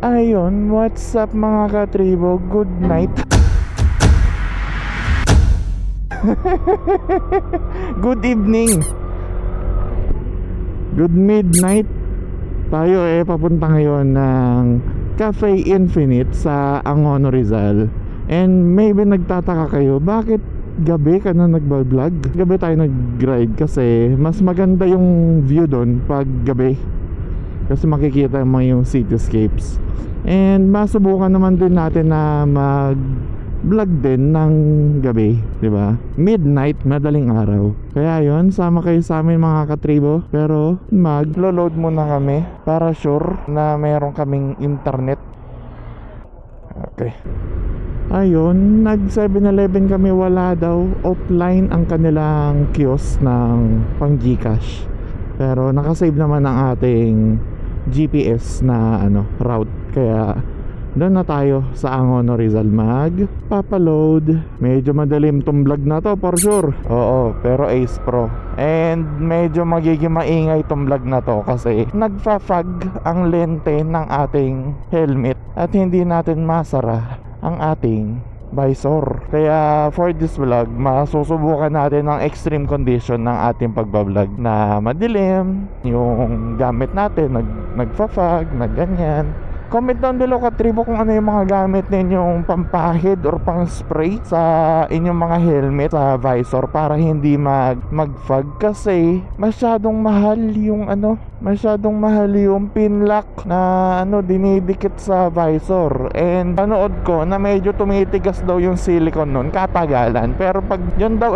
Ayun, what's up mga katribo? Good night. Good evening. Good midnight. Tayo papunta ngayon ng Cafe Infinite sa Angono, Rizal. And maybe nagtataka kayo, bakit gabi ka na nagbablog? Gabi tayo nag-ride kasi mas maganda yung view doon pag gabi. Kasi makikita mo yung cityscapes. And masubukan naman din natin na mag-vlog din ng gabi, di ba? Midnight, madaling araw. Kaya yon, sama kayo sa amin mga katribo. Pero mag-load muna kami para sure na meron kaming internet. Okay. Ayun, nag 7-Eleven kami, wala daw. Offline ang kanilang kiosk ng pang Gcash. Pero nakasave naman ang ating GPS na route, kaya doon na tayo sa Angono, Rizal magpapaload. Medyo madalim tong vlog na to for sure. Oo, pero Ace Pro. And medyo magiging maingay tong vlog na to kasi nagfa-fog ang lente ng ating helmet at hindi natin masara ang ating visor. Kaya for this vlog, masusubukan natin ang extreme condition ng ating pagbablog na madilim, yung gamit natin nagfa-fog, ganyan. Comment down below katribo kung ano yung mga gamit ninyong pampahid or pang spray sa inyong mga helmet sa visor para hindi mag-fog kasi masyadong mahal yung pin lock na dinidikit sa visor. And panood ko na medyo tumitigas daw yung silicone nun katagalan, pero pag yun daw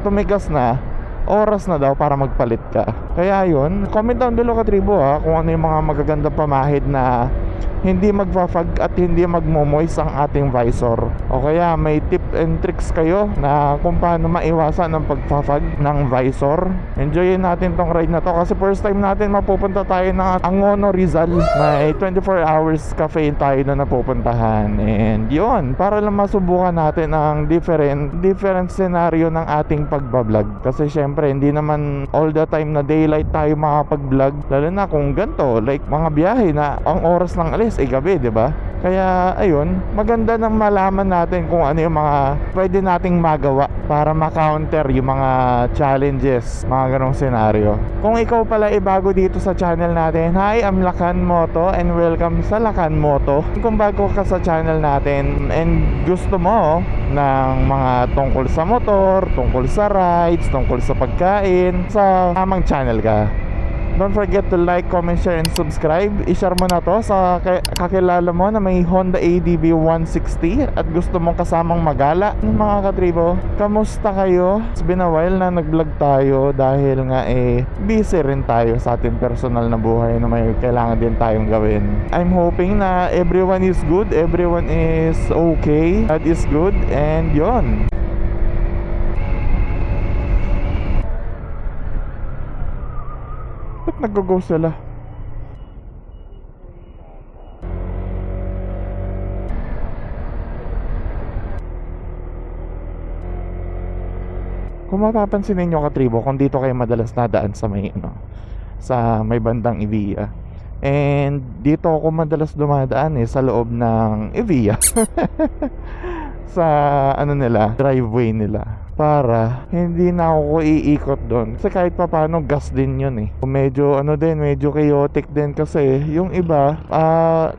tumigas na, oras na daw para magpalit ka. Kaya yun, comment down below katribo kung ano yung mga magagandang pamahid na hindi magfa-fog at hindi magmo-moist ang ating visor. O kaya may tip and tricks kayo na kung paano maiwasan ang pagfa-fog ng visor. Enjoyin natin tong ride na to kasi first time natin mapupunta tayo ng Angono, Rizal. May 24 hours cafe tayo na napupuntahan. And yun, para lang masubukan natin ang different scenario ng ating pagbablog. Kasi syempre hindi naman all the time na daylight tayo makapag-vlog. Lalo na kung ganito, like mga biyahe na ang oras ng alis gabi, di ba? Kaya ayun, maganda nang malaman natin kung ano yung mga pwede nating magawa para ma-counter yung mga challenges, mga ganong senaryo. Kung ikaw pala bago dito sa channel natin, hi, I'm Lakan Moto and welcome sa Lakan Moto. Kung bago ka sa channel natin and gusto mo ng mga tungkol sa motor, tungkol sa rides, tungkol sa pagkain, sa tamang channel ka. Don't forget to like, comment, share, and subscribe. I-share mo na to sa kakilala mo na may Honda ADV 160 at gusto mong kasamang magala. Mga katribo, kamusta kayo? It's been a while na nag-vlog tayo dahil nga busy rin tayo sa ating personal na buhay na may kailangan din tayong gawin. I'm hoping na everyone is good, everyone is okay, God is good, and yon. Nag-go sila. Kung mapapansin ninyo katribo, kung dito kayo madalas nadaan sa may bandang Evia. And dito ako madalas dumadaan sa loob ng Evia. Sa driveway nila, para hindi na ako iikot doon kasi kahit pa paano gas din yun medyo medyo chaotic din kasi yung iba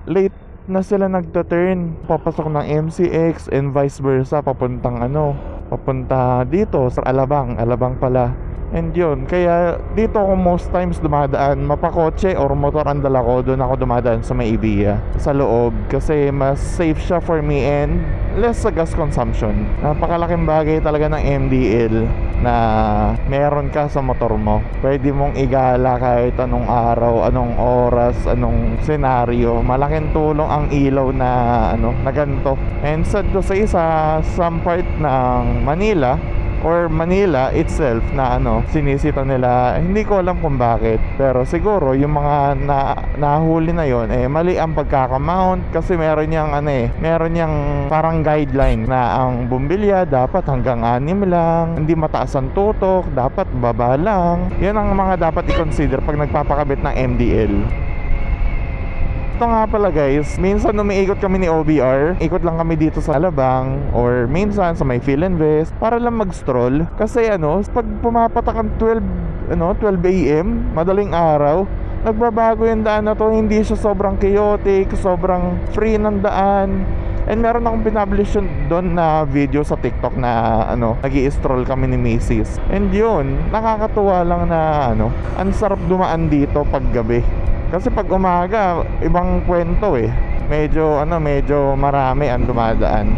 late na sila nagta-turn papasok ng MCX and vice versa papunta dito sa Alabang pala. And yun, kaya dito ako most times dumadaan, mapakotse or motor ang dala ko, doon ako dumadaan sa may Evia sa loob kasi mas safe siya for me and less sa gas consumption. Napakalaking bagay talaga ng MDL na meron ka sa motor mo. Pwede mong igala kahit anong araw, anong oras, anong senaryo. Malaking tulong ang ilaw na ganito. And sad to say, sa some part ng Manila or Manila itself na sinisita nila, hindi ko alam kung bakit, pero siguro yung mga nahuli na yon mali ang pagkakamount kasi meron niyang parang guideline na ang bumbilya dapat hanggang 6 lang, hindi mataas ang tutok, dapat baba lang. Yan ang mga dapat i-consider pag nagpapakabit ng MDL. Dito nga pala guys, minsan umiikot kami ni OBR, ikot lang kami dito sa Alabang or minsan sa may Philinvest para lang mag-stroll. Kasi pag pumapatak ang 12 AM, madaling araw, nagbabago yung daan na to. Hindi siya sobrang chaotic, sobrang free ng daan. And meron akong pinablish doon na video sa TikTok na nag-i-stroll kami ni Macy's. And yun, nakakatuwa lang na ang sarap dumaan dito pag gabi. Kasi pag umaga, ibang kwento eh. Medyo marami ang dumadaan.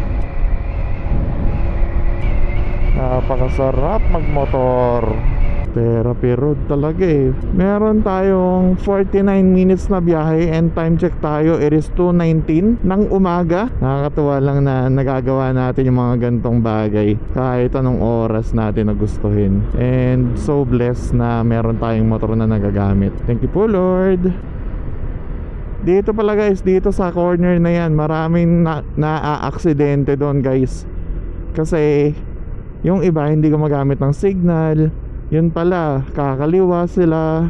Napakasarap magmotor. Therapy road talaga eh. Meron tayong 49 minutes na biyahe and time check tayo, it is 2:19 ng umaga. Nakakatuwa lang na nagagawa natin yung mga gantong bagay kahit anong oras natin na gustuhin. And so blessed na meron tayong motor na nagagamit. Thank you po Lord. Dito pala guys, dito sa corner na yan, maraming na-aksidente doon guys. Kasi yung iba hindi gumagamit ng signal. Yun pala, kakaliwa sila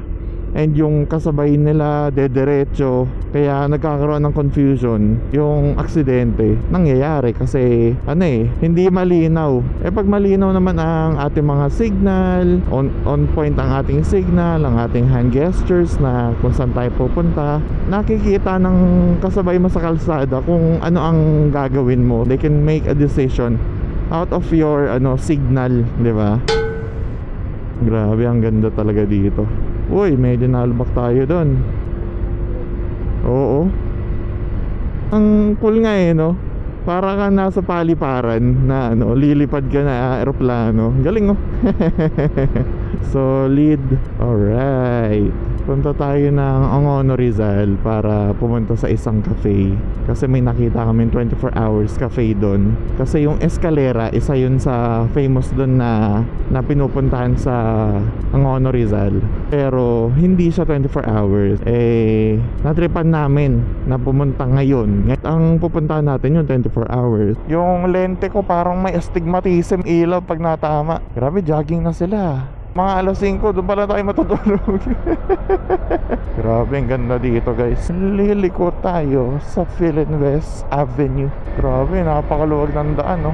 and yung kasabay nila dederecho, kaya nagkakaroon ng confusion. Yung aksidente nangyayari kasi hindi malinaw. Pag malinaw naman ang ating mga signal, on point ang ating signal, ang ating hand gestures na kung saan tayo pupunta, nakikita ng kasabay mo sa kalsada kung ano ang gagawin mo. They can make a decision out of your signal, di ba? Grabe, ang ganda talaga dito. Uy, medyo nalubak tayo doon. Oo. Ang cool nga para ka nasa paliparan na lilipad ka na aeroplano. Galing Solid. Alright. Punta tayo ng Angono Rizal para pumunta sa isang cafe. Kasi may nakita kami 24 hours cafe doon. Kasi yung Escalera, isa yun sa famous doon na pinupuntahan sa Angono Rizal. Pero hindi siya 24 hours. Natripan namin na pumunta ngayon. Ang pupuntahan natin yung 24 hours. Yung lente ko parang may astigmatism ilaw pag natama. Grabe, jogging na sila. Mga alas 5, doon pala tayo matutulog. Grabe, ang ganda dito guys. Liliko tayo sa Philinvest Avenue. Grabe, napakaluwag ng daan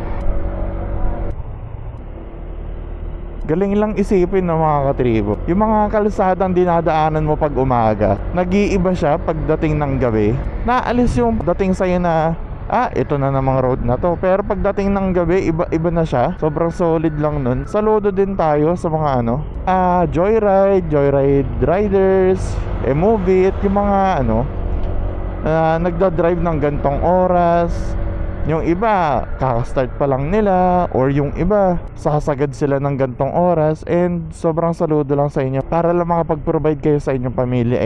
Galing lang isipin ng mga katribo. Yung mga kalsadang dinadaanan mo pag umaga, nag-iiba siya pagdating ng gabi. Naalis yung dating sa'yo na ito na namang road na to. Pero pagdating ng gabi, iba na siya. Sobrang solid lang nun. Saludo din tayo sa mga joyride riders, move it, yung mga nagda-drive ng gantong oras. Yung iba, kakastart pa lang nila, or yung iba, sasagad sila ng gantong oras. And sobrang saludo lang sa inyo. Para lang makapag-provide kayo sa inyong pamilya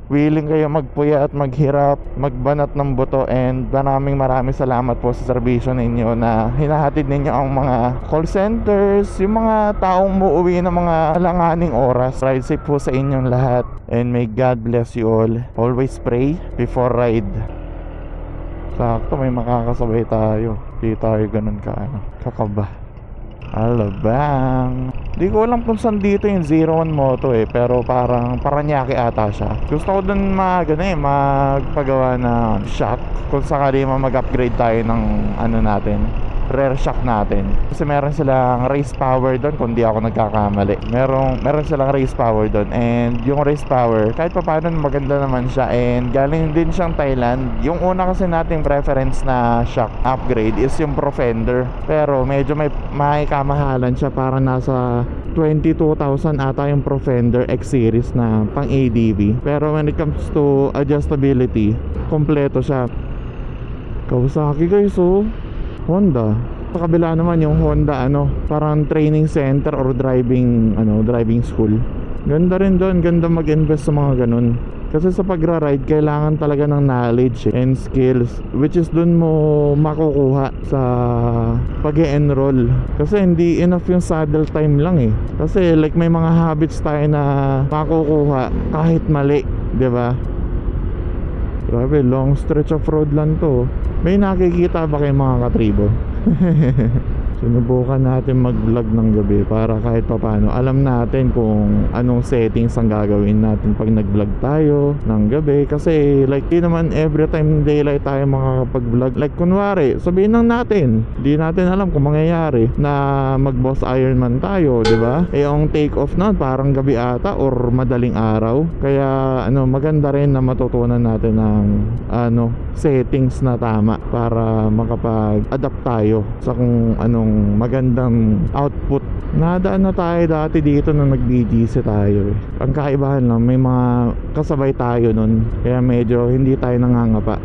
willing kayo magpuya at maghirap, magbanat ng buto. And maraming salamat po sa serbisyo ninyo na hinahatid ninyo ang mga call centers, yung mga taong muuwi ng mga alanganing oras. Ride safe po sa inyong lahat, and may God bless you all. Always pray before ride. Sakto, may makakasabay tayo. Di tayo ganun kakaba. Alabang. Di ko alam kung saan dito yung 01 Moto pero parang Paranaque ata siya. Gusto ko dun magpagawa ng shock kung sakali mag-upgrade tayo ng natin, rear shock natin. Kasi meron silang race power doon, kung di ako nagkakamali. Meron silang race power doon. And yung race power, kahit pa paano maganda naman siya. And galing din siyang Thailand. Yung una kasi nating preference na shock upgrade is yung Profender. Pero medyo may kamahalan siya. Parang nasa 22,000 ata yung Profender X series na pang ADV. Pero when it comes to adjustability, kompleto siya. Kawasaki guys, Honda. Sa kabila naman yung Honda parang training center or driving school. Ganda rin doon, ganda mag-invest sa mga ganun. Kasi sa pagra-ride kailangan talaga ng knowledge and skills, which is doon mo makukuha sa pag-e-enroll. Kasi hindi enough yung saddle time lang Kasi like may mga habits tayo na makukuha kahit mali, 'di ba? Grabe, long stretch of road lang to. May nakikita ba kayong mga katribo? Sinubukan natin mag-vlog ng gabi para kahit papaano alam natin kung anong settings ang gagawin natin pag nag-vlog tayo ng gabi. Kasi like di naman every time daylight tayo makakapag-vlog. Like kunwari, sabihin lang natin, di natin alam kung mangyayari na mag-boss Ironman tayo, di ba? Eh yung take off nun parang gabi ata or madaling araw. Kaya maganda rin na matutunan natin ng settings na tama para makapag-adapt tayo sa kung anong magandang output. Nadaan na tayo dati dito nung nag-BGC tayo. Ang kaibahan lang, may mga kasabay tayo nun, kaya medyo hindi tayo nangangapa.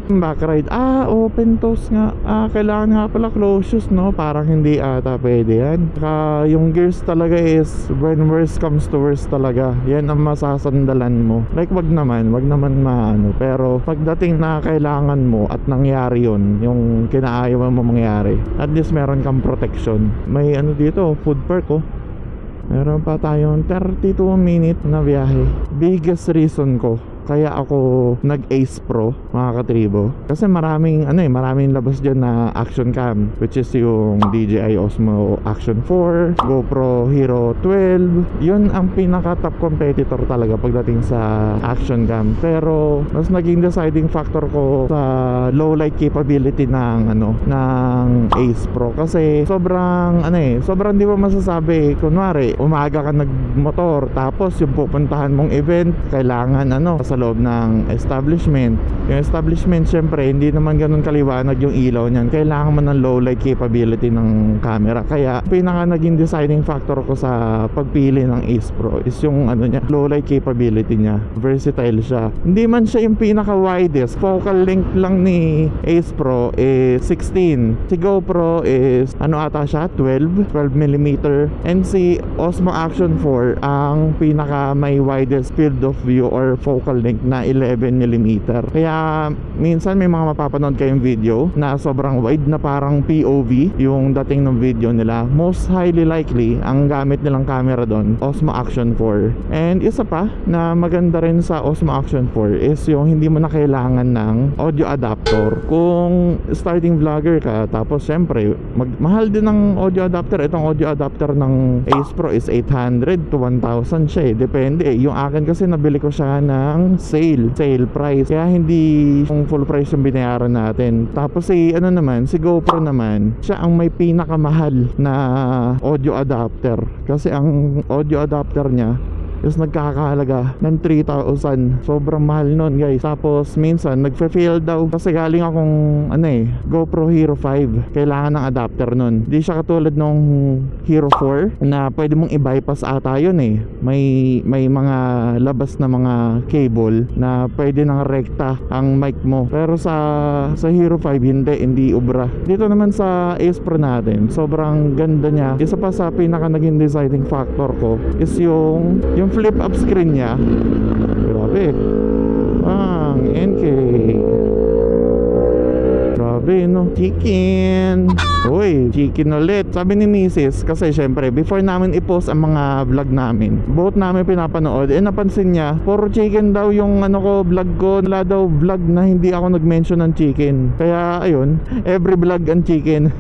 Backride, open toes nga. Kailangan nga pala close shoes, no? Parang hindi ata pwede yan. Saka yung gears talaga is when worst comes to worst talaga, yan ang masasandalan mo. Like wag naman maano. Pero pagdating na kailangan mo at nangyari yun, yung kinaayawan mo mangyari, at least meron kang protection. May dito, food park meron pa tayong 32 minute na biyahe. Biggest reason ko kaya ako nag-Ace Pro, mga katribo, kasi maraming labas dyan na action cam, which is yung DJI Osmo Action 4, GoPro Hero 12. Yun ang pinaka top competitor talaga pagdating sa action cam. Pero mas naging deciding factor ko sa low light capability ng Ace Pro, kasi sobrang di mo masasabi. Kunwari umaga ka nagmotor, tapos yung pupuntahan mong event kailangan sa loob ng establishment. Yung establishment syempre hindi naman ganun kaliwanag yung ilaw niyan. Kailangan mo ng low light capability ng camera. Kaya pinaka naging deciding factor ko sa pagpili ng Ace Pro is yung low light capability niya. Versatile siya. Hindi man siya yung pinaka widest. Focal length lang ni Ace Pro is 16. Si GoPro is ata siya 12mm, and si Osmo Action 4 ang pinaka may widest field of view or focal length na 11mm. Kaya minsan may mga mapapanood kayong video na sobrang wide na parang POV yung dating ng video nila. Most highly likely ang gamit nilang camera doon, Osmo Action 4. And isa pa na maganda rin sa Osmo Action 4 is yung hindi mo na kailangan ng audio adapter. Kung starting vlogger ka, tapos syempre mahal din ng audio adapter. Itong audio adapter ng Ace Pro is 800 to 1,000 siya depende. Yung akin kasi nabili ko siya ng sale price, kaya hindi yung full price yung binayaran natin. Tapos si GoPro naman, siya ang may pinakamahal na audio adapter, kasi ang audio adapter niya is nagkakahalaga ng 3,000. Sobrang mahal nun, guys. Tapos minsan nagfe-fail daw kasi galing akong GoPro Hero 5. Kailangan ng adapter nun. Di siya katulad nung Hero 4 na pwede mong i-bypass ata yun May mga labas na mga cable na pwede nang rekta ang mic mo. Pero sa Hero 5 hindi ubra. Dito naman sa Ace Pro natin, sobrang ganda niya. Isa pa sa pinaka naging deciding factor ko is yung flip up screen niya. Grabe. NK. Grabe, no? Chicken. Uy, chicken ulit. Sabi ni Mrs. Kasi syempre before namin i-post ang mga vlog namin, both namin pinapanood, napansin niya puro chicken daw yung vlog ko. Wala daw vlog na hindi ako nag-mention ng chicken. Kaya ayun, every vlog ang chicken.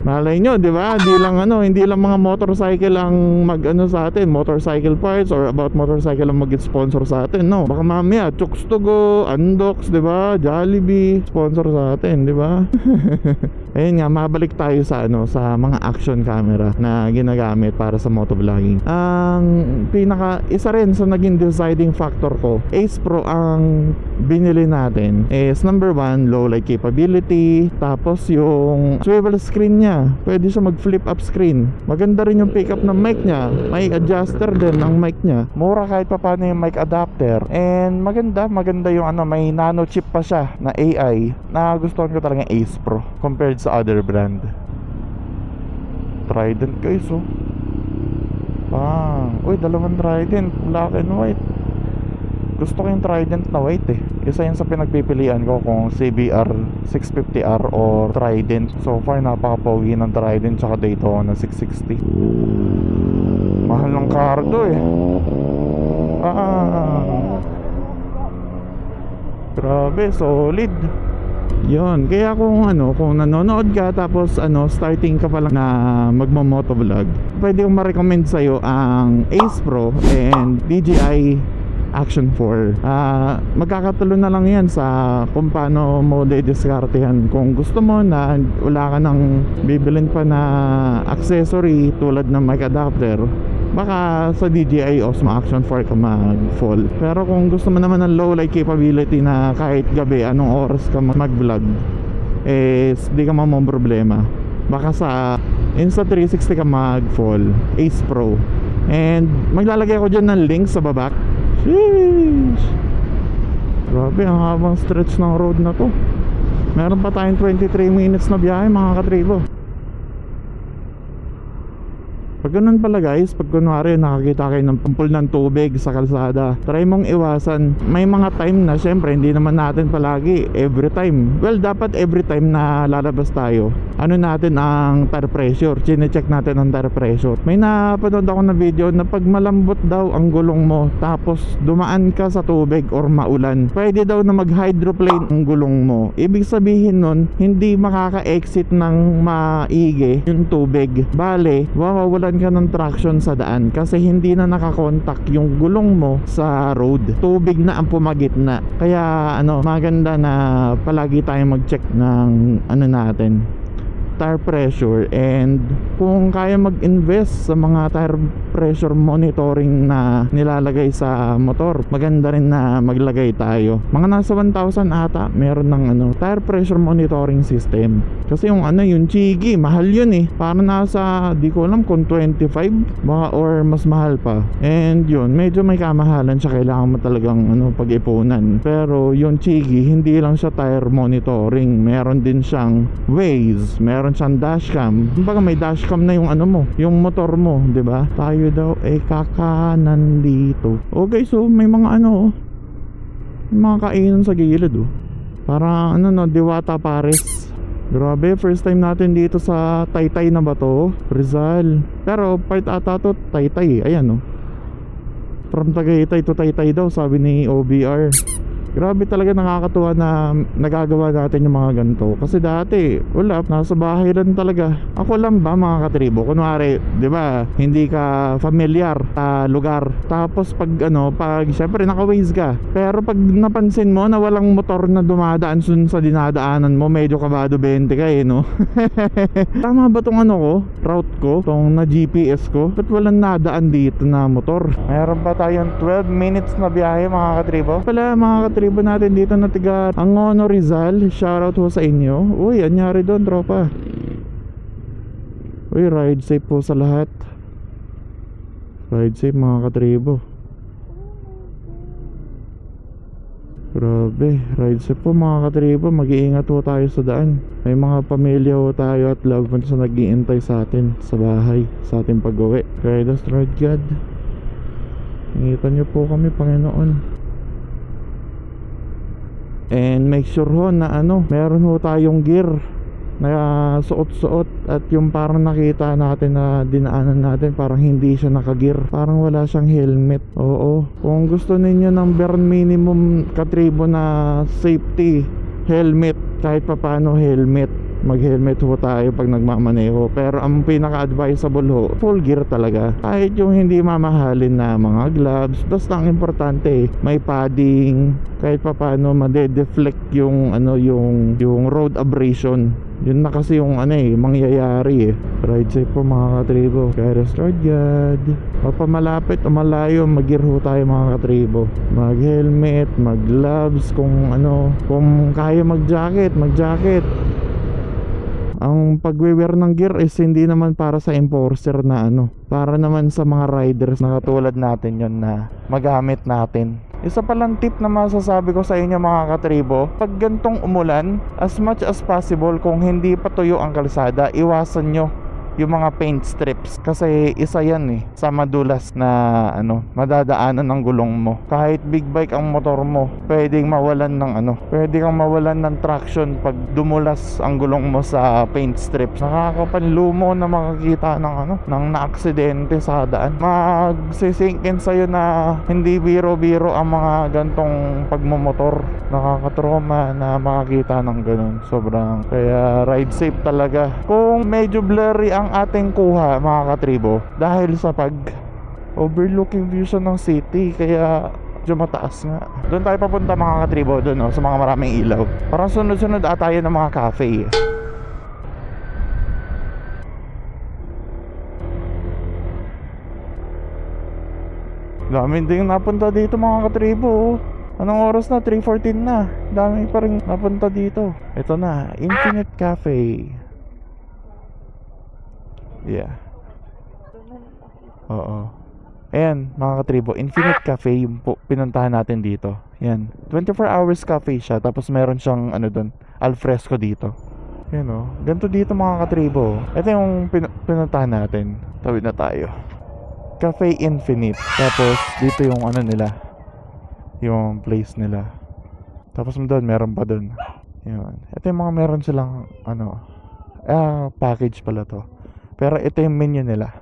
Malay nyo, di ba? Hindi lang mga motorcycle ang sa atin, motorcycle parts or about motorcycle ang mag-sponsor sa atin, no? Baka mamaya Chooks to Go, Undox, di ba? Jollibee sponsor sa atin, di ba? Ayun nga, mabalik tayo sa sa mga action camera na ginagamit para sa motovlogging. Ang isa rin sa naging deciding factor ko, Ace Pro ang binili natin is number 1, low light capability. Tapos yung swivel screen niya, pwede siya mag flip up screen. Maganda rin yung pickup ng mic niya. May adjuster din ang mic niya. Mura kahit pa paano yung mic adapter. And maganda yung may nano chip pa siya na AI. Nagustuhan ko talaga yung Ace Pro compared sa other brand. Trident, guys, uy, dalawang Trident, black and white. Gusto ko yung Trident na white Isa yun sa pinagpipilian ko kung CBR 650R or Trident. So far napaka-pogi ng Trident tsaka Daytona 660. Mahal ng cardo Grabe, solid. Yun, kaya kung nanonood ka tapos starting ka pa lang na magmo-motovlog, pwede kong ma-recommend sa'yo ang Ace Pro and DJI Action 4. Magkakatulo na lang yan sa kung paano mo didiskartehan. Kung gusto mo na wala ka nang bibilin pa na accessory tulad ng mic adapter, baka sa DJI Osmo Action 4 ka mag-fall. Pero kung gusto mo naman ng low light capability na kahit gabi anong oras ka mag-vlog, di ka mamang problema, baka sa Insta360 ka mag-fall. Ace Pro. And maglalagay ako dyan ng link sa baba. Sheesh, grabe, ang habang stretch ng road na to. Meron pa tayong 23 minutes na biyahe mga katribo. Pag ganun pala guys, pag kunwari nakakita kayo ng pumpol ng tubig sa kalsada, try mong iwasan. May mga time na syempre hindi naman natin palagi every time. Well, dapat every time na lalabas tayo, natin ang tire pressure, chine-check natin ang tire pressure. May napanood ako na video na pag malambot daw ang gulong mo tapos dumaan ka sa tubig or maulan, pwede daw na mag-hydroplane ang gulong mo. Ibig sabihin nun, hindi makaka-exit ng maigi yung tubig. Bale, mawawalan ka ng traction sa daan kasi hindi na nakakontak yung gulong mo sa road. Tubig na ang pumagitna. Kaya maganda na palagi tayong mag-check ng natin, tire pressure. And kung kaya mag-invest sa mga tire pressure monitoring na nilalagay sa motor, maganda rin na maglagay tayo. Mga nasa 1,000 ata meron ng tire pressure monitoring system. Kasi yung Chigi, mahal yun parang nasa, di ko alam kung 25 baka or mas mahal pa. And yun, medyo may kamahalan siya, kailangan mo talagang pag-ipunan. Pero yung Chigi, hindi lang siya tire monitoring, meron din siyang Waze, meron siyang dashcam. Kumbaga may dashcam na yung yung motor mo, 'di ba? Tayo daw kakanan dito. Okay, so may mga mga kainan sa gilid Para Diwata Pares. Grabe, first time natin dito sa Taytay na ba to? Rizal. Pero part ata to Taytay, ayan From Tagaytay to Taytay daw, sabi ni OBR. Grabe talaga, nakakatuwa na nagagawa natin yung mga ganito. Kasi dati, wala, nasa bahay lang talaga. Ako lang ba mga katribo? Kunwari, di ba, hindi ka familiar sa lugar. Tapos pag syempre naka-Waze ka. Pero pag napansin mo na walang motor na dumadaan sa dinadaanan mo, medyo kabado 20 ka no? Tama ba tong ko? Route ko? Tong na GPS ko? Ba't walang nadaan dito na motor? Mayroon pa tayong 12 minutes na biyahe mga katribo. Pala mga katribo natin dito na tiga Angono, Rizal, shoutout ho sa inyo. Uy, anyari doon tropa. Uy, ride safe po sa lahat. Ride safe mga katribo. Grabe, ride safe po mga katribo. Mag-iingat ho tayo sa daan. May mga pamilya ho tayo at loved ones na nag-iintay sa atin sa bahay, sa ating pag-uwi. Guide us, Lord God. Ingitan niyo po kami, Panginoon. And make sure ho na meron ho tayong gear na suot-suot. At yung parang nakita natin na dinaanan natin, parang hindi siya nakagear, parang wala siyang helmet. Oo, kung gusto ninyo ng bare minimum katribo na safety, helmet, kahit papano helmet, mag-helmet ho tayo pag nagmamaneho. Pero ang pinaka-advisable ho, full gear talaga. Kahit yung hindi mamahalin na mga gloves, basta ang importante may padding, kahit papaano made-deflect yung yung road abrasion. Yun na kasi yung mangyayari Ride safe po mga katribo. Kaya Lord God, mapamalapit o malayo, mag-gear ho tayo mga katribo. Mag-helmet, mag-gloves, kung kaya mag-jacket. Ang pagwe-wear ng gear is hindi naman para sa enforcer na para naman sa mga riders na katulad natin yon na magamit natin. Isa palang tip na masasabi ko sa inyo mga katribo, pag gantong umulan, as much as possible kung hindi pa tuyo ang kalsada, iwasan nyo yung mga paint strips, kasi isa yan sa madulas na madadaanan ng gulong mo. Kahit big bike ang motor mo, pwedeng mawalan ng traction pag dumulas ang gulong mo sa paint strips. Nakakapanlumo na makakita ng naaksidente sa daan. Magsisink in sa'yo na hindi biro-biro ang mga gantong pagmumotor. Nakakatrauma na makakita ng ganun. Sobrang, kaya ride safe talaga. Kung medyo blurry ang ating kuha, mga katribo, dahil sa overlooking view siya ng city, kaya medyo mataas nga. Doon tayo papunta, mga katribo, doon sa mga maraming ilaw. Parang sunod-sunod tayo ng mga cafe. Dami din napunta dito, mga katribo. Anong oras na? 3:14 na. Dami pa rin napunta dito. Ito na, Infinite Cafe. Yeah. Oo. Ayan, mga katribo, Infinite Cafe yung pinuntahan natin dito. Yan, 24 hours cafe siya. Tapos meron siyang doon, alfresco dito. Yan ganito dito, mga katribo. Ito yung pinuntahan natin. Tawid na tayo. Cafe Infinite. Tapos dito yung nila, yung place nila. Tapos doon, meron pa doon. Yan. Ito yung mga meron silang package pala to. Pero ito yung menu nila.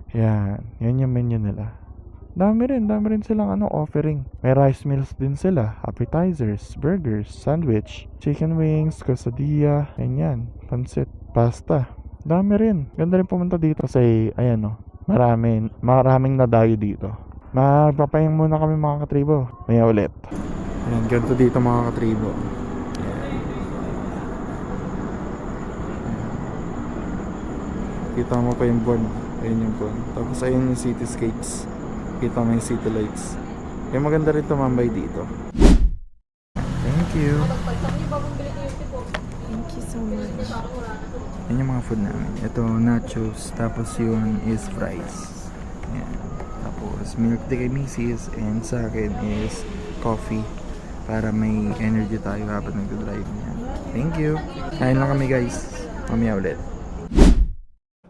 Yan yung menu nila. Dami rin silang offering. May rice meals din sila, appetizers, burgers, sandwich, chicken wings, quesadilla, ganyan, pancit, pasta. Dami rin. Ganda rin pumunta dito kasi maraming nadayo dito. Magpapahing muna kami, mga katribo. Maya ulit. Ayan, ganito dito, mga katribo. Kita mo pa yung buwan. Ayun yung buwan. Tapos ayun yung cityscapes. Kita mo yung city lights. Yung maganda rin tumambay dito. Thank you. Thank you so much. Yan yung mga food namin. Ito, nachos. Tapos yun is fries. Yan. Tapos milk tea kay Mrs. And sa akin is coffee. Para may energy tayo habang nagdadrive niya. Thank you. Kain lang kami, guys. Mamaya ulit.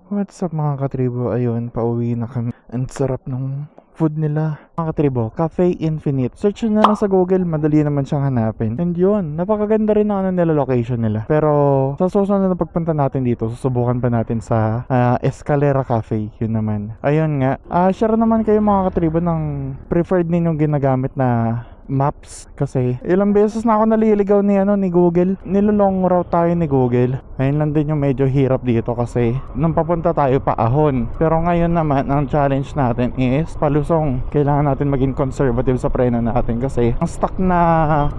What's up, mga katribo? Ayun, pauwi na kami. Ang sarap ng food nila, mga katribo. Cafe Infinite. Search nyo na lang sa Google, madali naman siyang hanapin. And yun, napakaganda rin ng nila, location nila. Pero sa susunod na pagpunta natin dito, susubukan pa natin sa Escalera Cafe. Yun naman. Ayun nga, share naman kayo, mga katribo, ng preferred ninyong ginagamit na maps, kasi ilang beses na ako naliligaw ni Google. Nilolong route tayo ni Google. Ayun lang din yung medyo hirap dito, kasi nung papunta tayo paahon. Pero ngayon naman, ang challenge natin is palusong. Kailangan natin maging conservative sa preno natin, kasi ang stock na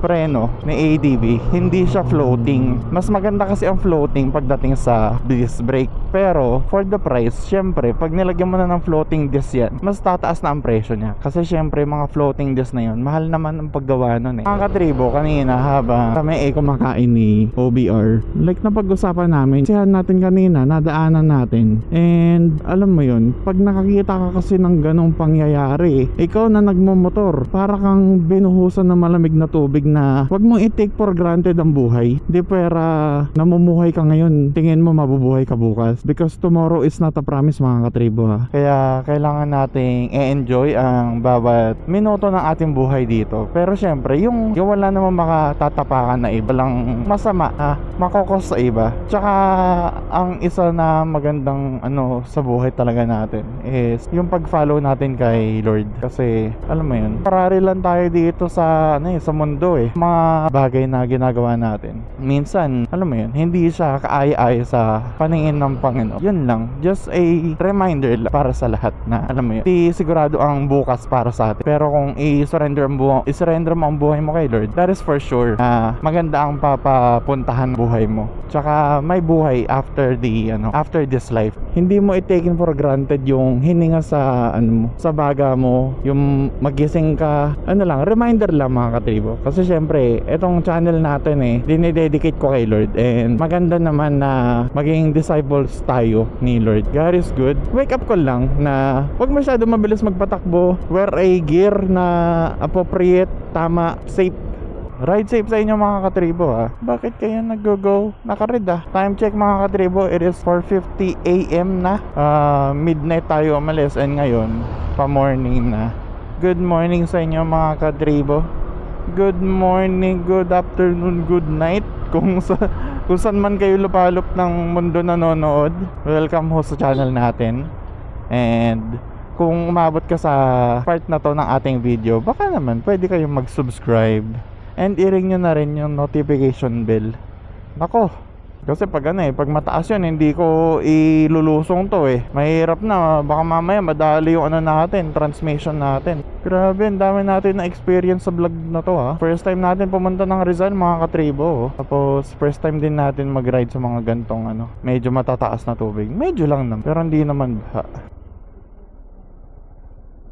preno ni ADB, hindi siya floating. Mas maganda kasi ang floating pagdating sa disc brake. Pero for the price, syempre pag nilagyan mo na ng floating disc yan, mas tataas na ang presyo niya, kasi syempre mga floating disc na yun, mahal naman ang paggawa nun Mga katribo, kanina habang kami kumakain ni OBR, like napag-usapan namin, sihan natin kanina, nadaanan natin. And alam mo yun, pag nakakita ka kasi ng ganong pangyayari, ikaw na nagmumotor, para kang binuhusan ng malamig na tubig na wag mong i-take for granted ang buhay. Di pera namumuhay ka ngayon, tingin mo mabubuhay ka bukas, because tomorrow is not a promise, mga katribo Kaya kailangan nating i-enjoy ang bawat minuto ng ating buhay dito. Pero syempre, yung wala namang makatatapakan na iba lang masama makokos sa iba. Tsaka ang isa na magandang sa buhay talaga natin is yung pag-follow natin kay Lord. Kasi alam mo yun, parari lang tayo dito sa sa mundo mga bagay na ginagawa natin. Minsan, alam mo yun, hindi siya kaaya-aya sa paningin ng Panginoon. Yun lang, just a reminder para sa lahat na alam mo yun, di sigurado ang bukas para sa atin. Pero kung i-surrender mo ang buhay mo kay Lord, that is for sure maganda ang papapuntahan buhay mo. Tsaka may buhay after after this life. Hindi mo i-taken for granted yung hininga sa sa baga mo, yung magising ka, reminder lang, mga katribo. Kasi syempre, etong channel natin dinededicate ko kay Lord, and maganda naman na maging disciples tayo ni Lord. God is good. Wake up call lang na wag masyado mabilis magpatakbo, wear a gear na appropriate, tama, safe. Ride safe sa inyo mga katribo ha. Bakit kayo nag-go? Naka-red Time check mga katribo, it is 4:50 AM na. Midnight tayo umalis and ngayon pa-morning na. Good morning sa inyo mga katribo. Good morning, good afternoon, good night. Kung saan man kayo lupalop ng mundo nanonood, welcome ho sa channel natin. And kung umabot ka sa part na to ng ating video, baka naman pwede kayong mag-subscribe and i-ring nyo na rin yung notification bell. Nako, kasi pag mataas yun, hindi ko ilulusong to mahirap na, baka mamaya madali yung natin, transmission natin. Grabe, ang dami natin na experience sa vlog na to First time natin pumunta ng Rizal mga katribo Tapos first time din natin mag-ride sa mga gantong medyo matataas na tubig. Medyo lang naman, pero hindi naman baha.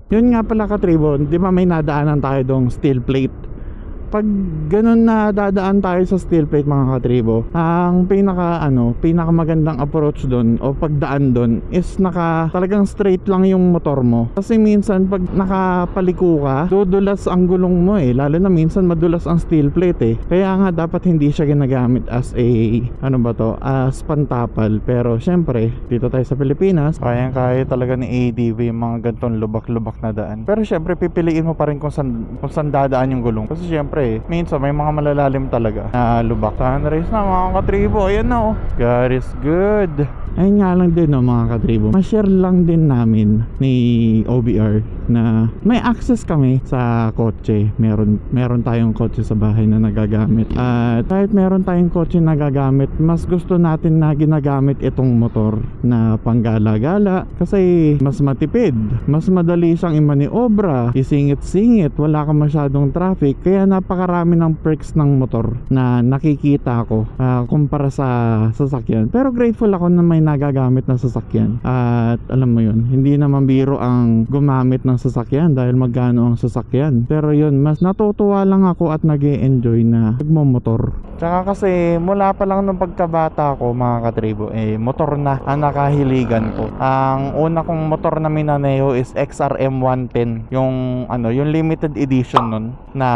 Yun nga pala katribo, di ba may nadaanan tayo dong steel plate? Pag ganun na dadaan tayo sa steel plate mga katribo, ang pinakamagandang approach doon o pagdaan doon is talagang straight lang yung motor mo. Kasi minsan pag nakapaliko ka, dudulas ang gulong mo lalo na minsan madulas ang steel plate Kaya nga dapat hindi siya ginagamit as as pantapal. Pero syempre, dito tayo sa Pilipinas, kaya talaga ni ADV yung mga gantong lubak-lubak na daan. Pero syempre pipiliin mo pa rin kung saan dadaan yung gulong. Kasi syempre minsan may mga malalalim talaga na lubak. Sunrise na mga katribo. Ayan na God is good. Ayun nga lang din mga katribo, ma-share lang din namin ni OBR na may access kami sa kotse. Meron tayong kotse sa bahay na nagagamit. At kahit meron tayong kotse na nagagamit, mas gusto natin na ginagamit itong motor na panggala-gala kasi mas matipid, mas madali siyang imaniobra, isingit-singit, wala ka masyadong traffic. Kaya napakarami ng perks ng motor na nakikita ko kumpara sa sasakyan. Pero grateful ako na may nagagamit na sasakyan. At alam mo yun, hindi naman biro ang gumamit ng sasakyan dahil magkano ang sasakyan. Pero yun, mas natutuwa lang ako at nag-e-enjoy na nagmomotor. Tsaka kasi mula pa lang nung pagkabata ko mga katribo, motor na ang nakahiligan ko. Ang una kong motor na minaneho is XRM 110. Yung limited edition nun na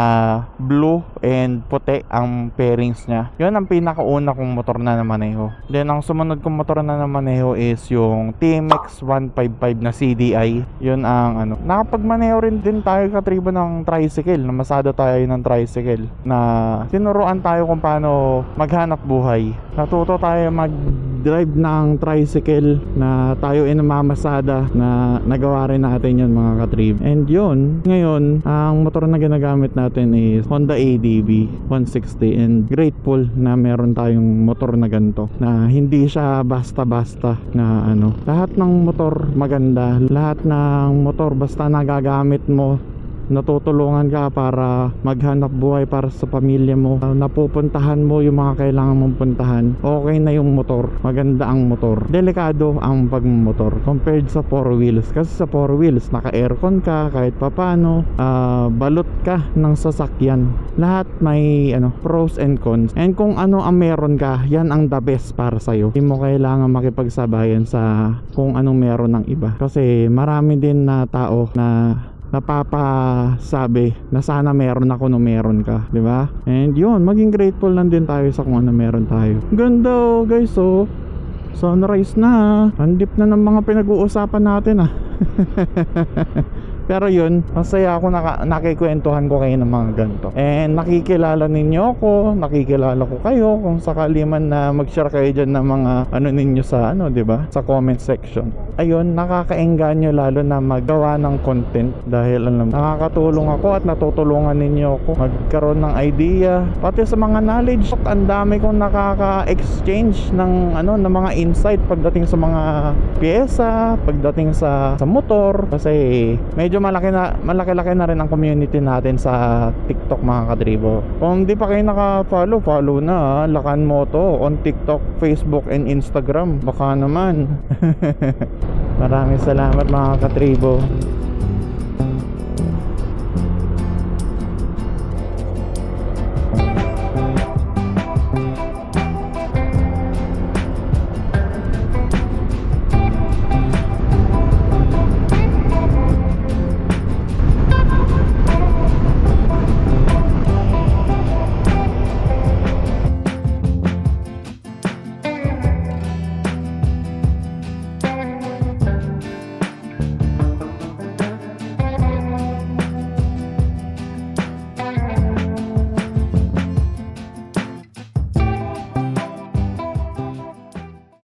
blue and puti ang pairings niya. Yun ang pinakauna kong motor na namaneho. Then ang sumunod kong motor na namaneho is yung TMX 155 na CDI. Yun ang nakapagmaneho rin din tayo katribo ng tricycle. Namasada tayo ng tricycle na tinuruan tayo kung paano maghanap buhay. Natuto tayo mag-drive ng tricycle na tayo namamasada na nagawa rin natin yun mga katrib. And yun, ngayon ang motor na ginagamit natin is Honda ADV 160 and grateful na meron tayong motor na ganito na hindi siya basta-basta na lahat ng motor maganda, lahat ng motor basta nagagamit mo, natutulungan ka para maghanap buhay para sa pamilya mo, napupuntahan mo yung mga kailangan mong puntahan, okay na yung motor, maganda ang motor. Delikado ang pagmumotor compared sa 4 wheels. Kasi sa 4 wheels naka-aircon ka kahit papano, balot ka ng sasakyan. Lahat may pros and cons. And kung ano ang meron ka, yan ang the best para sa'yo. Hindi mo kailangan makipagsabayan sa kung anong meron ng iba. Kasi marami din na tao na napapasabi na sana meron ako no meron ka, di ba? And yun, maging grateful lang din tayo sa kung ano meron tayo. Ganda guys, sunrise na. Andip na ng mga pinag-uusapan natin Pero yun, masaya ako nakikwentuhan ko kayo ng mga ganito. And nakikilala ninyo ako, nakikilala ko kayo kung sakali man na mag-share kayo dyan ng mga ninyo sa diba? Sa comment section. Ayun, nakakaengganyo lalo na maggawa ng content dahil nakakatulong ako at natutulungan ninyo ako magkaroon ng idea. Pati sa mga knowledge, ang dami kong nakaka-exchange ng mga insight pagdating sa mga pyesa, pagdating sa motor. Kasi medyo malaki-laki na rin ang community natin sa TikTok mga katribo. Kung di pa kayo follow na Lakan Moto on TikTok, Facebook, and Instagram. Baka naman. Maraming salamat mga katribo.